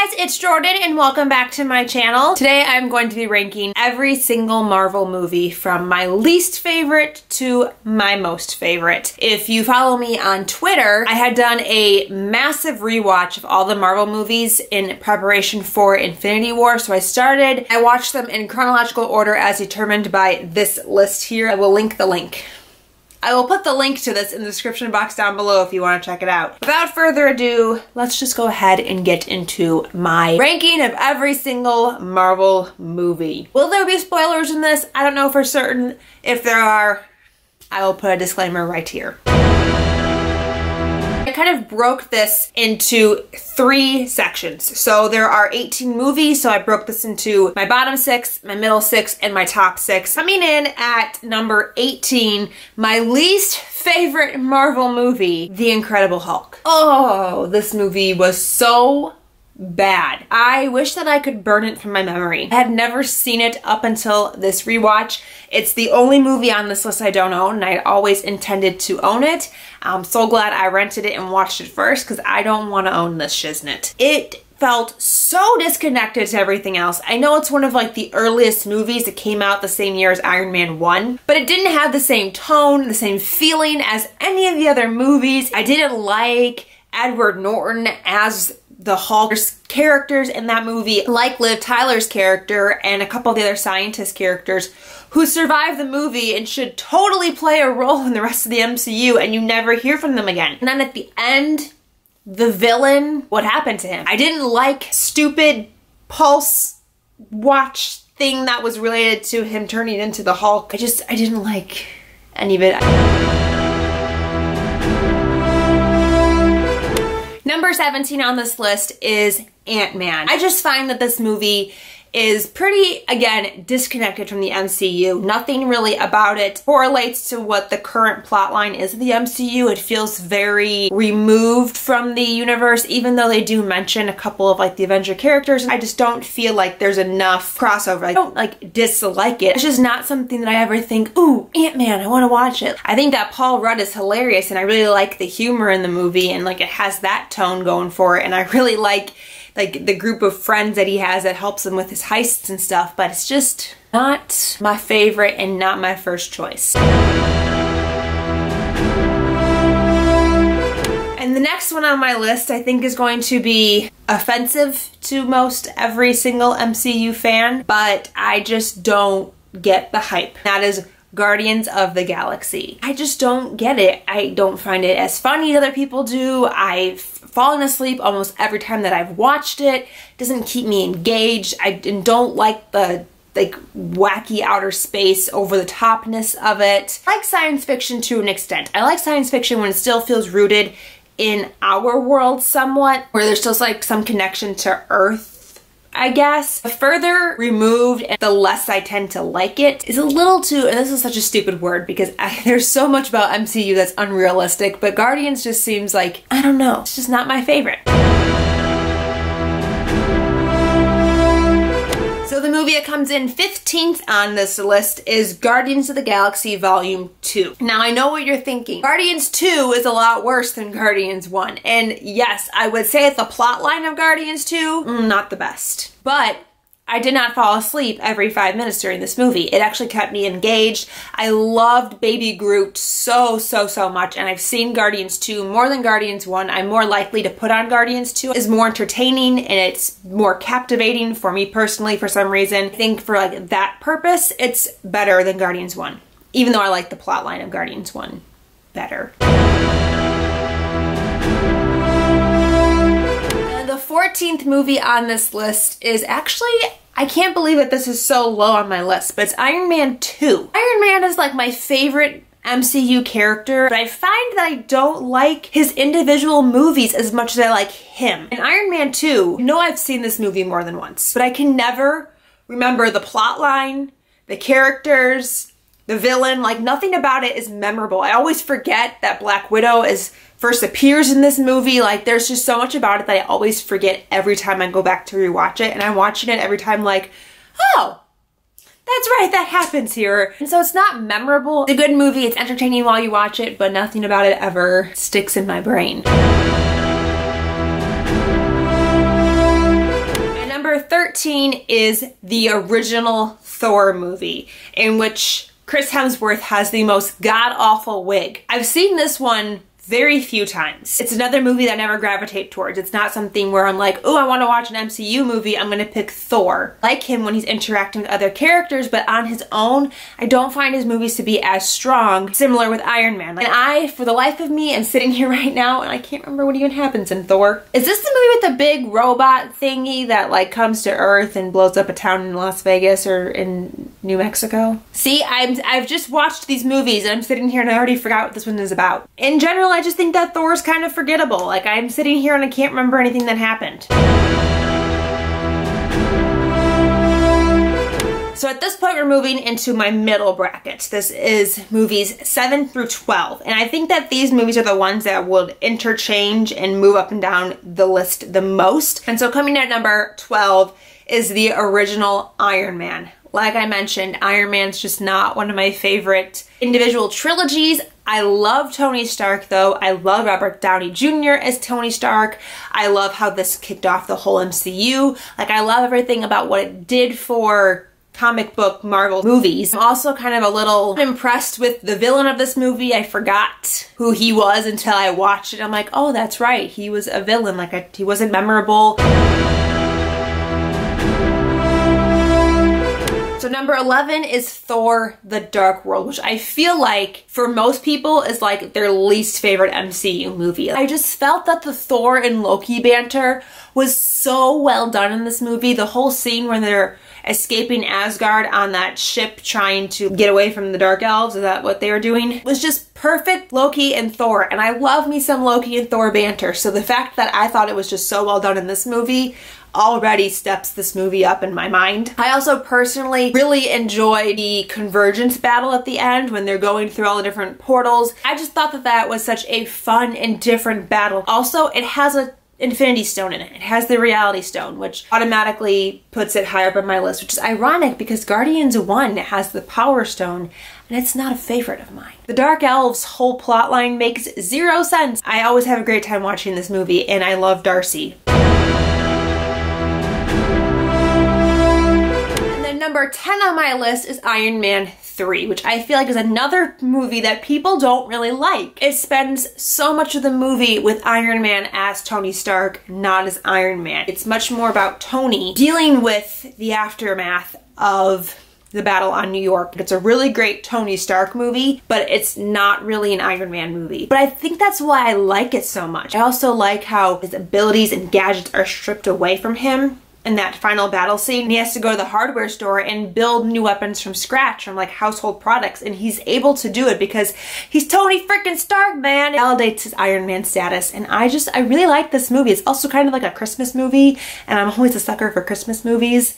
guys, it's Jordan and welcome back to my channel. Today I'm going to be ranking every single Marvel movie from my least favorite to my most favorite. If you follow me on Twitter, I had done a massive rewatch of all the Marvel movies in preparation for Infinity War. So I watched them in chronological order as determined by this list here. I will link the link. I will put the link to this in the description box down below if you want to check it out. Without further ado, let's just go ahead and get into my ranking of every single Marvel movie. Will there be spoilers in this? I don't know for certain. If there are, I will put a disclaimer right here. I kind of broke this into 3 sections. So there are 18 movies, so I broke this into my bottom 6, my middle 6, and my top 6. Coming in at number 18, my least favorite Marvel movie, The Incredible Hulk. Oh, this movie was so bad. I wish that I could burn it from my memory. I had never seen it up until this rewatch. It's the only movie on this list I don't own, and I always intended to own it. I'm so glad I rented it and watched it first because I don't want to own this shiznit. It felt so disconnected to everything else. I know it's one of like the earliest movies that came out the same year as Iron Man 1, but it didn't have the same tone, the same feeling as any of the other movies. I didn't like Edward Norton as the Hulk's characters in that movie, like Liv Tyler's character and a couple of the other scientist characters who survived the movie and should totally play a role in the rest of the MCU, and you never hear from them again. And then at the end, the villain, what happened to him? I didn't like stupid pulse watch thing that was related to him turning into the Hulk. I didn't like any of it. Number 17 on this list is Ant-Man. I just find that this movie is pretty, again, disconnected from the MCU. Nothing really about it correlates to what the current plotline is of the MCU. It feels very removed from the universe, even though they do mention a couple of like the Avenger characters. I just don't feel like there's enough crossover. I don't like dislike it. It's just not something that I ever think, ooh, Ant-Man, I want to watch it. I think that Paul Rudd is hilarious and I really like the humor in the movie and like it has that tone going for it, and I really like the group of friends that he has that helps him with his heists and stuff, but it's just not my favorite and not my first choice. And the next one on my list I think is going to be offensive to most every single MCU fan, but I just don't get the hype. That is Guardians of the Galaxy. I just don't get it. I don't find it as funny as other people do. I've fallen asleep almost every time that I've watched it. It doesn't keep me engaged. I don't like the wacky outer space, over the topness of it. I like science fiction to an extent. I like science fiction when it still feels rooted in our world somewhat, where there's still like some connection to Earth, I guess. The further removed, and the less I tend to like it. Is a little too, and this is such a stupid word because there's so much about MCU that's unrealistic, but Guardians just seems like, I don't know, it's just not my favorite. So the movie that comes in 15th on this list is Guardians of the Galaxy Volume 2. Now I know what you're thinking. Guardians 2 is a lot worse than Guardians 1. And yes, I would say the plot line of Guardians 2, not the best. But I did not fall asleep every 5 minutes during this movie. It actually kept me engaged. I loved Baby Groot so much, and I've seen Guardians 2 more than Guardians 1. I'm more likely to put on Guardians 2. It's more entertaining and it's more captivating for me personally for some reason. I think for like that purpose, it's better than Guardians 1, even though I like the plotline of Guardians 1 better. The 14th movie on this list is actually, I can't believe that this is so low on my list, but it's Iron Man 2. Iron Man is like my favorite MCU character, but I find that I don't like his individual movies as much as I like him. In Iron Man 2, I know I've seen this movie more than once, but I can never remember the plot line, the characters, the villain, like nothing about it is memorable. I always forget that Black Widow first appears in this movie. Like there's just so much about it that I always forget every time I go back to rewatch it, and I'm watching it every time like, oh, that's right, that happens here. And so it's not memorable. It's a good movie, it's entertaining while you watch it, but nothing about it ever sticks in my brain. 13 is the original Thor movie, in which Chris Hemsworth has the most god-awful wig. I've seen this one very few times. It's another movie that I never gravitate towards. It's not something where I'm like, oh, I want to watch an MCU movie, I'm gonna pick Thor. I like him when he's interacting with other characters, but on his own, I don't find his movies to be as strong, similar with Iron Man. And I, for the life of me, am sitting here right now and I can't remember what even happens in Thor. Is this the movie with the big robot thingy that like comes to Earth and blows up a town in Las Vegas or in New Mexico? See, I've just watched these movies and I'm sitting here and I already forgot what this one is about. In general, I just think that Thor's kind of forgettable. Like, I'm sitting here and I can't remember anything that happened. So at this point, we're moving into my middle bracket. This is movies 7 through 12. And I think that these movies are the ones that would interchange and move up and down the list the most. And so coming at number 12 is the original Iron Man. Like I mentioned, Iron Man's just not one of my favorite individual trilogies. I love Tony Stark though. I love Robert Downey Jr. as Tony Stark. I love how this kicked off the whole MCU. Like, I love everything about what it did for comic book Marvel movies. I'm also kind of a little impressed with the villain of this movie. I forgot who he was until I watched it. I'm like, oh, that's right. He was a villain. Like, he wasn't memorable. So number 11 is Thor: The Dark World, which I feel like for most people is like their least favorite MCU movie. I just felt that the Thor and Loki banter was so well done in this movie. The whole scene when they're escaping Asgard on that ship trying to get away from the Dark Elves, is that what they were doing? It was just perfect Loki and Thor, and I love me some Loki and Thor banter. So the fact that I thought it was just so well done in this movie already steps this movie up in my mind. I also personally really enjoy the convergence battle at the end when they're going through all the different portals. I just thought that that was such a fun and different battle. Also, it has a Infinity Stone in it. It has the Reality Stone, which automatically puts it higher up on my list, which is ironic because Guardians 1 has the Power Stone and it's not a favorite of mine. The Dark Elves' whole plotline makes zero sense. I always have a great time watching this movie and I love Darcy. Number 10 on my list is Iron Man 3, which I feel like is another movie that people don't really like. It spends so much of the movie with Iron Man as Tony Stark, not as Iron Man. It's much more about Tony dealing with the aftermath of the battle on New York. It's a really great Tony Stark movie, but it's not really an Iron Man movie. But I think that's why I like it so much. I also like how his abilities and gadgets are stripped away from him. In that final battle scene, he has to go to the hardware store and build new weapons from scratch, from like household products, and he's able to do it because he's Tony freaking Stark, man. It validates his Iron Man status, and I really like this movie. It's also kind of like a Christmas movie, and I'm always a sucker for Christmas movies.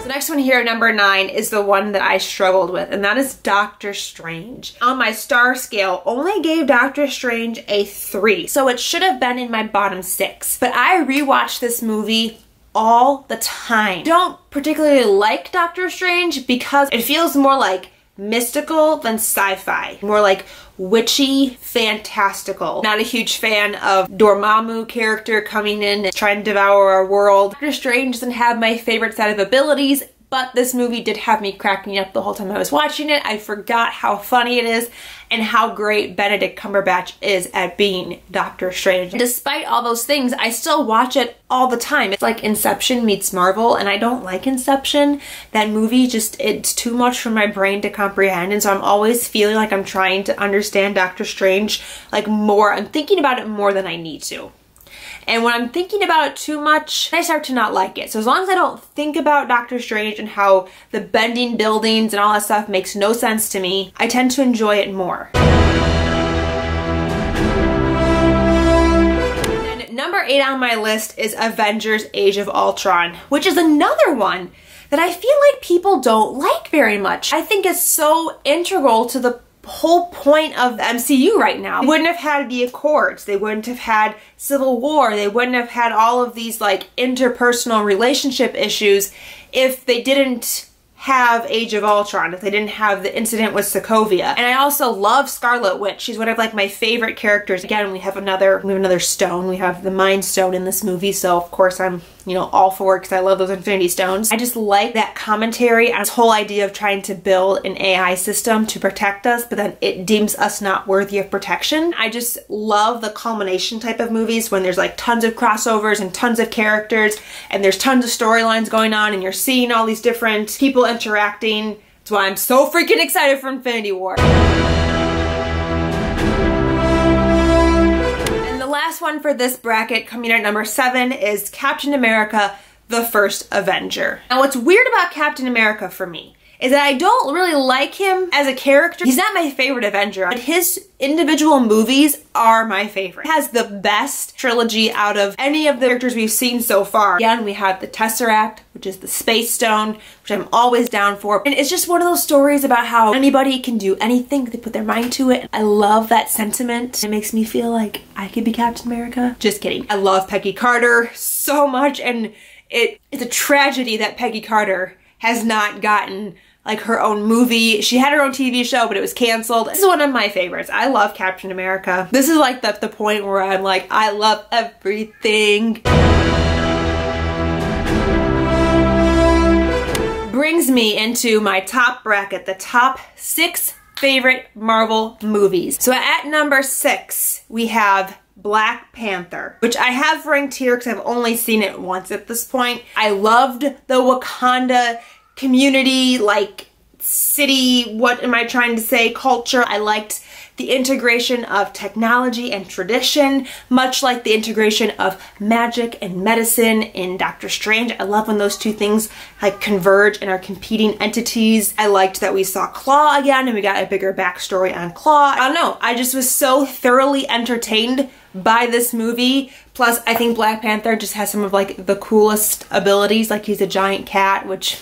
Next one here, number 9, is the one that I struggled with, and that is Doctor Strange. On my star scale, only gave Doctor Strange a 3, so it should have been in my bottom 6. But I rewatched this movie all the time. Don't particularly like Doctor Strange because it feels more like mystical than sci-fi, more like witchy, fantastical. Not a huge fan of Dormammu character coming in and trying to devour our world. Doctor Strange doesn't have my favorite set of abilities, but this movie did have me cracking up the whole time I was watching it. I forgot how funny it is and how great Benedict Cumberbatch is at being Doctor Strange. Despite all those things, I still watch it all the time. It's like Inception meets Marvel, and I don't like Inception. That movie it's too much for my brain to comprehend, and so I'm always feeling like I'm trying to understand Doctor Strange like more. I'm thinking about it more than I need to. And when I'm thinking about it too much, I start to not like it. So as long as I don't think about Doctor Strange and how the bending buildings and all that stuff makes no sense to me, I tend to enjoy it more. And number 8 on my list is Avengers: Age of Ultron, which is another one that I feel like people don't like very much. I think it's so integral to the whole point of the MCU right now. They wouldn't have had the Accords, they wouldn't have had Civil War, they wouldn't have had all of these like interpersonal relationship issues if they didn't have Age of Ultron, if they didn't have the incident with Sokovia. And I also love Scarlet Witch. She's one of like my favorite characters. Again, we have another stone. We have the Mind Stone in this movie, so of course I'm, you know, all for it because I love those Infinity Stones. I just like that commentary on this whole idea of trying to build an AI system to protect us, but then it deems us not worthy of protection. I just love the culmination type of movies when there's like tons of crossovers and tons of characters and there's tons of storylines going on and you're seeing all these different people interacting. That's why I'm so freaking excited for Infinity War. And the last one for this bracket, coming in at number 7, is Captain America, the First Avenger. Now what's weird about Captain America for me is that I don't really like him as a character. He's not my favorite Avenger, but his individual movies are my favorite. He has the best trilogy out of any of the characters we've seen so far. Again, we have the Tesseract, which is the Space Stone, which I'm always down for. And it's just one of those stories about how anybody can do anything if they put their mind to it. I love that sentiment. It makes me feel like I could be Captain America. Just kidding. I love Peggy Carter so much, and it's a tragedy that Peggy Carter has not gotten like her own movie. She had her own TV show, but it was canceled. This is one of my favorites. I love Captain America. This is like the point where I'm like, I love everything. Brings me into my top bracket, the top 6 favorite Marvel movies. So at number 6, we have Black Panther, which I have ranked here because I've only seen it once at this point. I loved the Wakanda community, like city, what am I trying to say, culture. I liked the integration of technology and tradition, much like the integration of magic and medicine in Doctor Strange. I love when those two things like converge and are competing entities. I liked that we saw Claw again and we got a bigger backstory on Claw. I don't know, I just was so thoroughly entertained by this movie. Plus, I think Black Panther just has some of like the coolest abilities, like he's a giant cat, which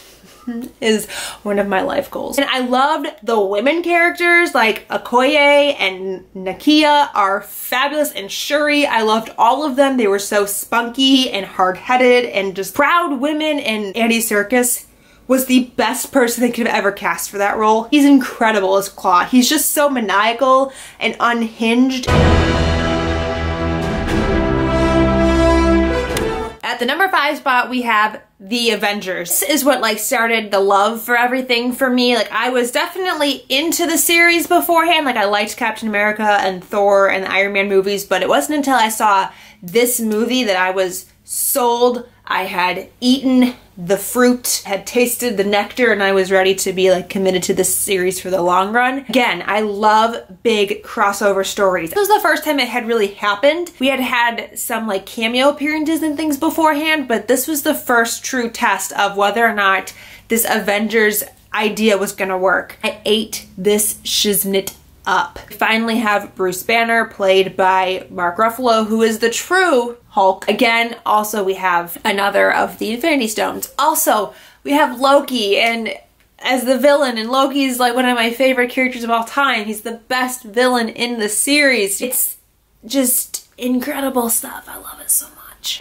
is one of my life goals. And I loved the women characters, like Okoye and Nakia are fabulous, and Shuri. I loved all of them. They were so spunky and hard-headed and just proud women, and Andy Serkis was the best person they could have ever cast for that role. He's incredible as Claw. He's just so maniacal and unhinged. At the number 5 spot, we have The Avengers. This is what like started the love for everything for me. Like I was definitely into the series beforehand. Like I liked Captain America and Thor and the Iron Man movies, but it wasn't until I saw this movie that I was sold. I had eaten the fruit, had tasted the nectar, and I was ready to be like committed to this series for the long run. Again, I love big crossover stories. This was the first time it had really happened. We had had some like cameo appearances and things beforehand, but this was the first true test of whether or not this Avengers idea was gonna work. I ate this shiznit up. We finally have Bruce Banner, played by Mark Ruffalo, who is the true Hulk. Again, also we have another of the Infinity Stones. Also, we have Loki and as the villain, and Loki's like one of my favorite characters of all time. He's the best villain in the series. It's just incredible stuff. I love it so much.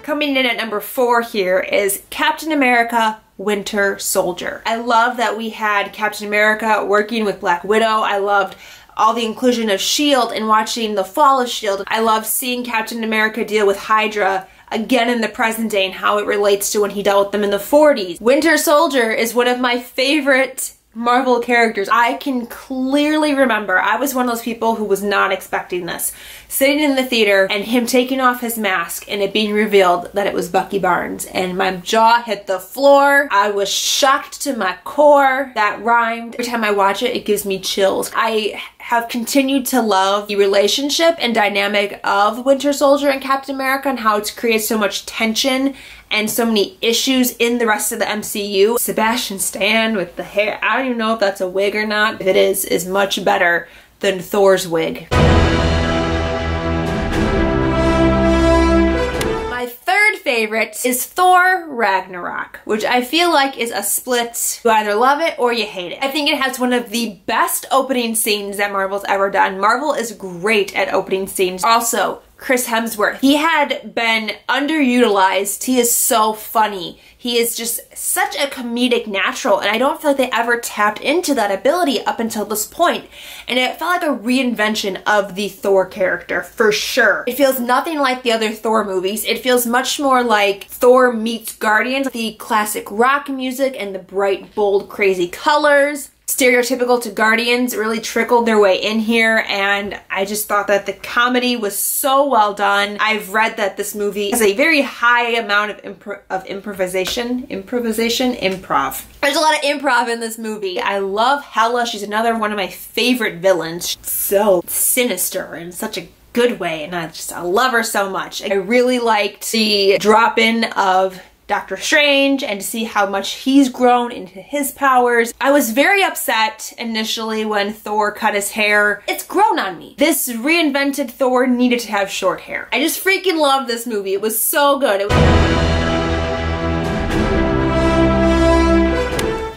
Coming in at number 4 here is Captain America, Winter Soldier. I love that we had Captain America working with Black Widow. I loved all the inclusion of S.H.I.E.L.D. and watching the fall of S.H.I.E.L.D. I love seeing Captain America deal with Hydra again in the present day and how it relates to when he dealt with them in the 40s. Winter Soldier is one of my favorite Marvel characters. I can clearly remember, I was one of those people who was not expecting this. Sitting in the theater and him taking off his mask and it being revealed that it was Bucky Barnes, and my jaw hit the floor. I was shocked to my core. That rhymed. Every time I watch it, it gives me chills. I have continued to love the relationship and dynamic of Winter Soldier and Captain America and how it's created so much tension and so many issues in the rest of the MCU. Sebastian Stan with the hair, I don't even know if that's a wig or not. If it is much better than Thor's wig. My third favorite is Thor Ragnarok, which I feel like is a split. You either love it or you hate it. I think it has one of the best opening scenes that Marvel's ever done. Marvel is great at opening scenes. Also, Chris Hemsworth. He had been underutilized. He is so funny. He is just such a comedic natural, and I don't feel like they ever tapped into that ability up until this point. And it felt like a reinvention of the Thor character, for sure. It feels nothing like the other Thor movies. It feels much more like Thor meets Guardians. The classic rock music and the bright, bold, crazy colors. Stereotypical to Guardians really trickled their way in here, and I just thought that the comedy was so well done. I've read that this movie has a very high amount of improv. There's a lot of improv in this movie. I love Hela. She's another one of my favorite villains. She's so sinister in such a good way, and I love her so much. I really liked the drop-in of Doctor Strange and to see how much he's grown into his powers. I was very upset initially when Thor cut his hair. It's grown on me. This reinvented Thor needed to have short hair. I just freaking love this movie. It was so good.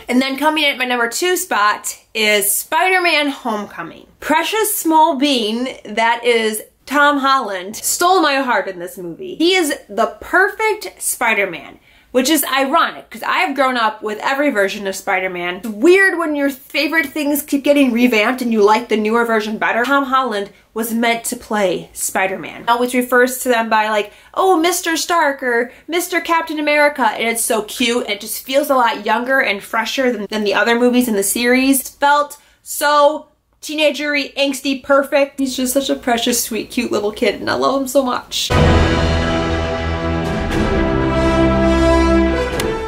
And then coming in at my number 2 spot is Spider-Man Homecoming. Precious small bean that is Tom Holland stole my heart in this movie. He is the perfect Spider-Man, which is ironic because I have grown up with every version of Spider-Man. It's weird when your favorite things keep getting revamped and you like the newer version better. Tom Holland was meant to play Spider-Man. Always refers to them by like, oh, Mr. Stark or Mr. Captain America, and it's so cute. It just feels a lot younger and fresher than the other movies in the series. It felt so teenagery, angsty, perfect. He's just such a precious, sweet, cute little kid, and I love him so much.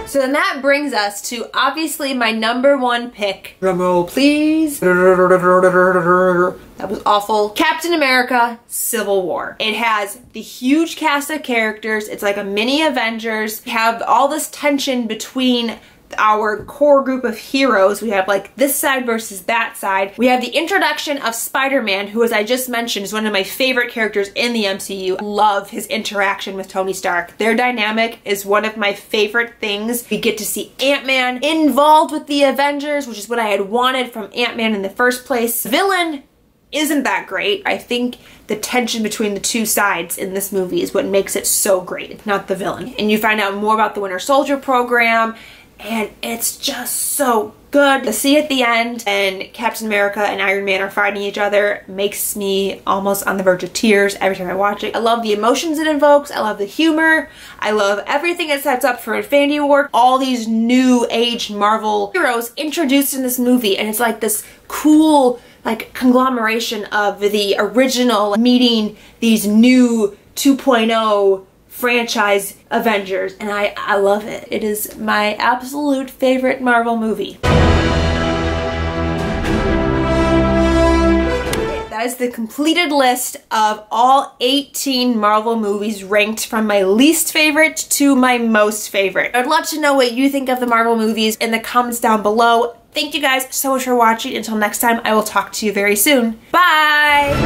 So then that brings us to obviously my number 1 pick. Drumroll, please. That was awful. Captain America Civil War. It has the huge cast of characters. It's like a mini Avengers. We have all this tension between our core group of heroes. We have like this side versus that side. We have the introduction of Spider-Man, who, as I just mentioned, is one of my favorite characters in the MCU. I love his interaction with Tony Stark. Their dynamic is one of my favorite things. We get to see Ant-Man involved with the Avengers, which is what I had wanted from Ant-Man in the first place. The villain isn't that great. I think the tension between the two sides in this movie is what makes it so great, not the villain. And you find out more about the Winter Soldier program, and it's just so good. To see at the end and Captain America and Iron Man are fighting each other makes me almost on the verge of tears every time I watch it. I love the emotions it invokes. I love the humor. I love everything it sets up for Infinity War. All these new age Marvel heroes introduced in this movie, and it's like this cool like conglomeration of the original meeting these new 2.0 franchise Avengers, and I love it. It is my absolute favorite Marvel movie. That is the completed list of all 18 Marvel movies ranked from my least favorite to my most favorite. I'd love to know what you think of the Marvel movies in the comments down below. Thank you guys so much for watching. Until next time, I will talk to you very soon. Bye!